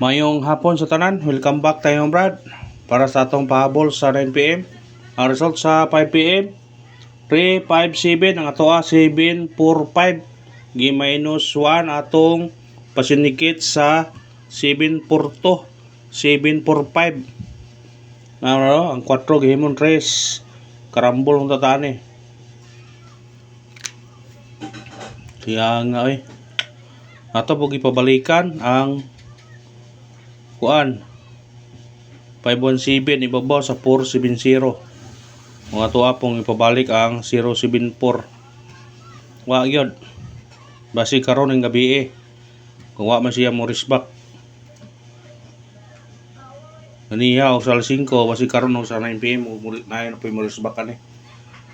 Mayong hapon sa tanan, welcome back tayo Brad para sa atong pahabol sa 9pm. Ang result sa 5pm 357 ang ato 745 gi minus 1 atong pasinikit sa 742 745 ang 4 gihimon 3 karambol ang tataan eh. Kaya nga ato po ipabalikan ang kuan 517 ibabaw sa 470. Mga tuwa pong ipabalik ang 074. Wa gyud basi karon ng gabi kung wa man siya mo risbak ganiya o sa 5 basi karon og sa 9pm na po mo risbak ani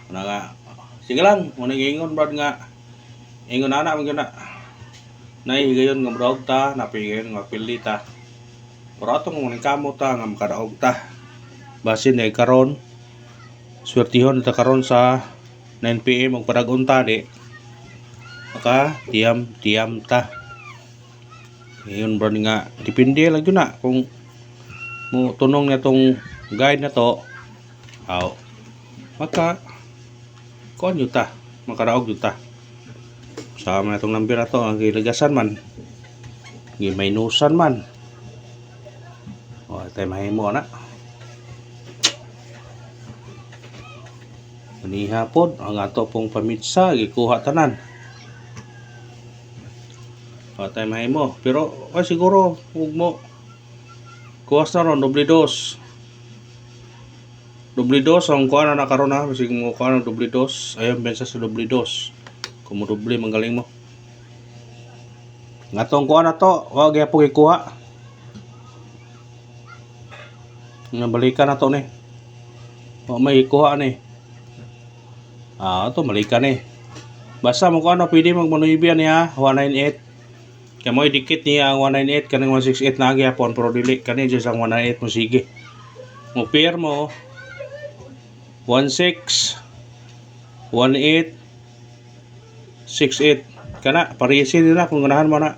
nga sige lang mo ingon brad nga ingon ana man gyud na nahigayon nga brog ta napigayon nga pilita. Pero atong mga kamot nga makadaog ta. Basin ay karon swertihon ta karon sa 9pm og padagon ta di. Maka tiam ta. Ngayon bro nga depende lang yun na kung mo tunong na tong guide na to. Aw. Maka kon yun ta. Makadaog yun ta. Sama na tong number na to ang gilagasan man. Gimaynusan man. O, tayo mahimo na. Manihapon, ang ato pong pamitsa, gikuha tanan. O, tayo mahimo. Pero, siguro, huwag mo. Kuwas na ron, doble dos. Doble dos, ang kuha na nakaroon na. Masig mo kuha na doble dos. Ayaw, bensa sa doble dos. Kung mo doble, manggaling mo. Nga tong kuha na to, huwag yan po ikuha. Balikan na to ni. O may kuha ni. Ito balikan ni. Basta mo ko ano pwede magmanuibian niya 198. Kaya mo idikit niya ang 198 kanang 168 na agyapon pero dili kani just ang 198 mo sige. Mo pair mo 16 18 68 kana parisi nila kung ganahan mo na.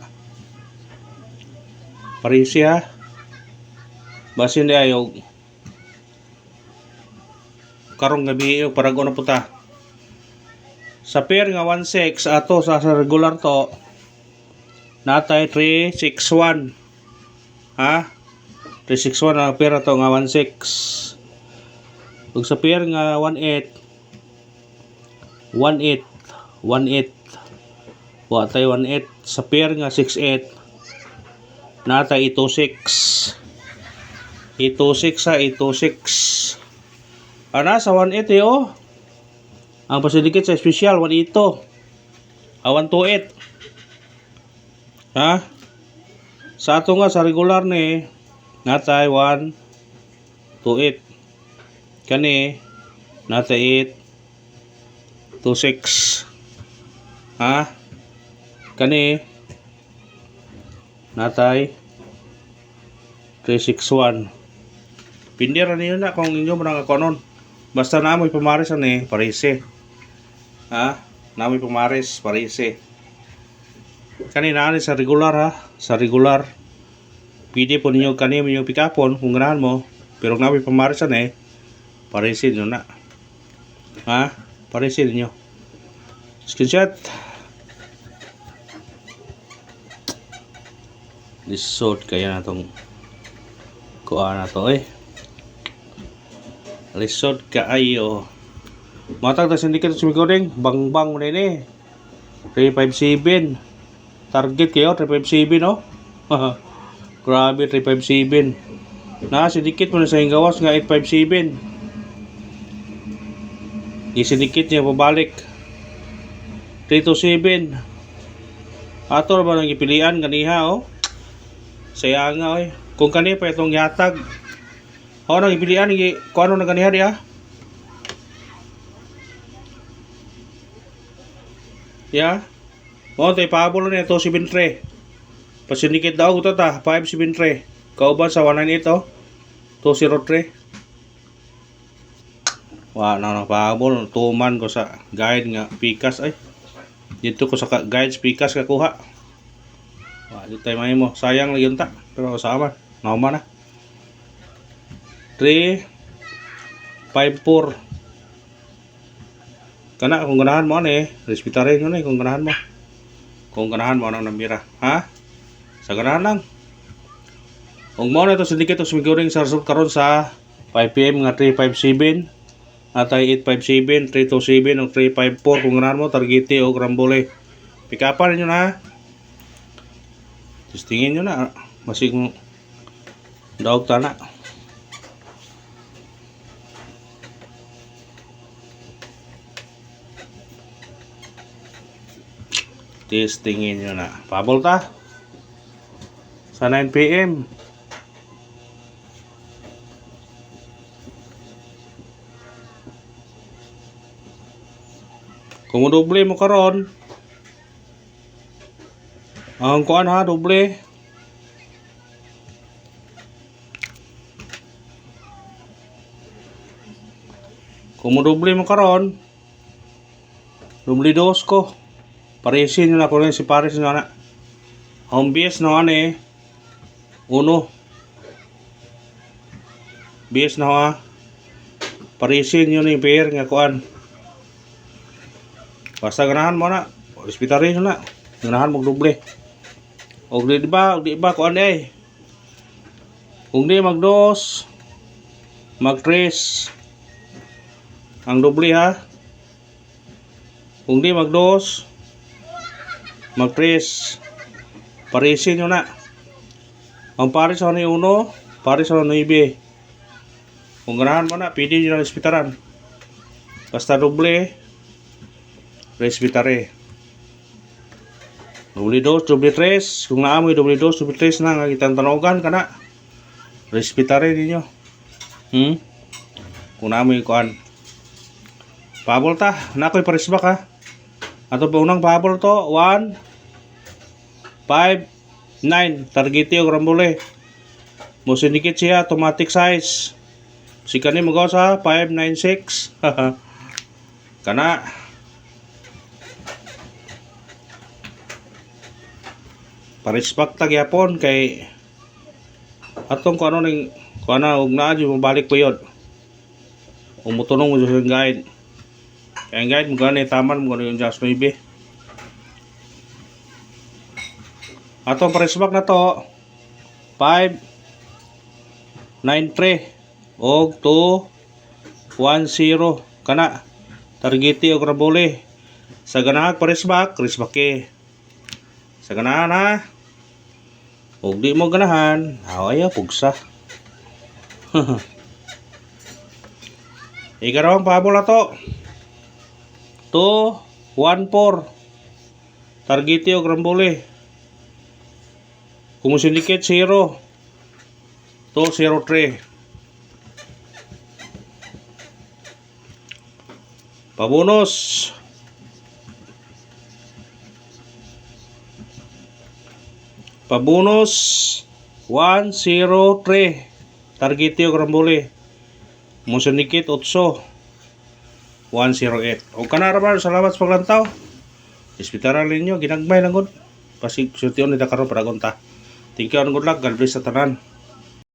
Parisi ha. Basin di ayog karong gabi yung parago na puta sa pair nga 16 ato sa regular to natay 361 ha 361 ang pair to nga 16 ug sa pair nga 18 wa tay 18 sa pair nga 68 natay 26 ana sa 180 ang pasidikit sa special 180 128 ha sa ato nga sa regular ni natay 128 kani natay 826 ha kani natay 361 pindira niyo na kung inyo mo nang kakonon. Basta namoy pamares ani parese. Ha? Namoy pamares parese. Kanina ani sa regular ha, sa regular. Pwede po ninyo kani mo yung pikapon kung ganahan mo, pero namoy pamares ani parese niyo na. Ha? Parese niyo. Screenshot. Lisod kaya na tong kuha na to lisod kaayo matag ta syndicate sa recording bang mo na ini 357 target kayo 357 no grabe 357 na syndicate mo na sa hingawas nga 857 i-syndicate niya pabalik 327 ato ba nang ipilian ganiha saya nga kung kani pa itong yatag nang ipilian kung ano na ganiha diha ya tayo pahabol na ito 7-3 pasinikit daw ito ta 5-7-3 kauban sa 198 203 na pahabol tuman ko sa guide nga pikas dito ko sa guide pikas kakuha dito tayo mahimo sayang lang yun ta Pero sama. Nauma na. 3, 5, 4. Kana kung ganahan mo respetarin yun kung ganahan mo. Kung ganahan mo anong namira. Ha? Sa ganahan lang. Kung mo na ito sindikit o sumiguring sa result karon sa 5 PM nga 357 atay 857, 327 o 354 kung ganahan mo targete o grambole. Pikapan ninyo na. Testingin nyo na. Masig mo daog tana. Testingin nyo na. Pabol ta. Sa 9 PM. Kung doble mo karon, ang kuan ha, doble. Kung doble mo karon, doble dos ko. Paresin nyo na kung si Paris nyo na. Home base na uno. Base na ha. Paresin nyo na yung pair nga kuan. Basta ganahan mo na. Respetarin nyo na. Ganahan mo doble. O di ba kuan kung di mag-2, mag-3 ang doble ha. Kung di mag-2, mag-3 parisin nyo na. Ang pares sa ni 1, pares sa 9. Kung ganahan mo na, pwede nyo na respetaran. Basta doble, respetare. Doble 2, doble 3. Kung naamoy doble 2, doble 3 na nga kitang tanogan ka na. Respetare ninyo. Kung naamoy kuan. Pabol ta. Nakoy parisbak ha. Ato pa unang pabol to. 1, 5, 9. Targete o grambole. Mo sindikit siya. Automatic size. Si kani mo sa 5, 9, 6. Kana. Parisbak ta gyapon kay atong kung ano ning kung ano ug naa mo balik po yun. Umutunong mo sa guide. Kaya guide mo gani taman mo yung just maybe. Atong parisbak na to 5, 9, 3 og 2, 1, 0 kana targete og grambole. Sa ganahag parisbak, risbake. Sa ganahan ha. Huwag di mo ganahan. Ayaw pugsa. Ikarawang pabol na to. 2, 1, 4. Targete o grambole. Kung sindikit 0. 2, 0, 3. Pabonus. Pabonus 1, 0, 3. Targete o grambole. Musindikit 8. 1, 0, 8. O kanaraman, salamat sa paglantaw. Ispitaran ninyo, ginagmay lang gud. Pasig sultion nita karon para gonta. Thank you and good luck. God bless sa tanan.